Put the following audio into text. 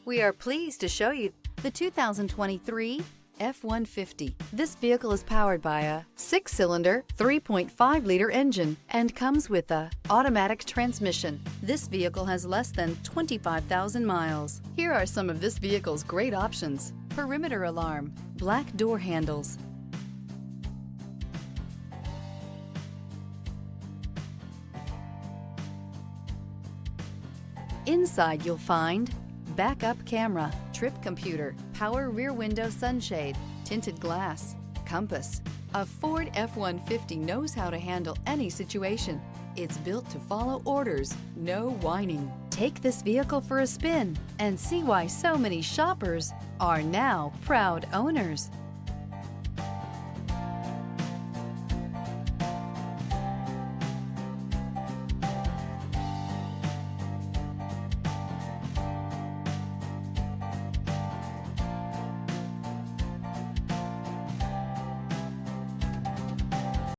We are pleased to show you the 2023 F-150. This vehicle is powered by a 6-cylinder, 3.5-liter engine and comes with a automatic transmission. This vehicle has less than 25,000 miles. Here are some of this vehicle's great options: perimeter alarm, black door handles, inside you'll find backup camera, trip computer, power rear window sunshade, tinted glass, compass. A Ford F-150 knows how to handle any situation. It's built to follow orders, no whining. Take this vehicle for a spin and see why so many shoppers are now proud owners.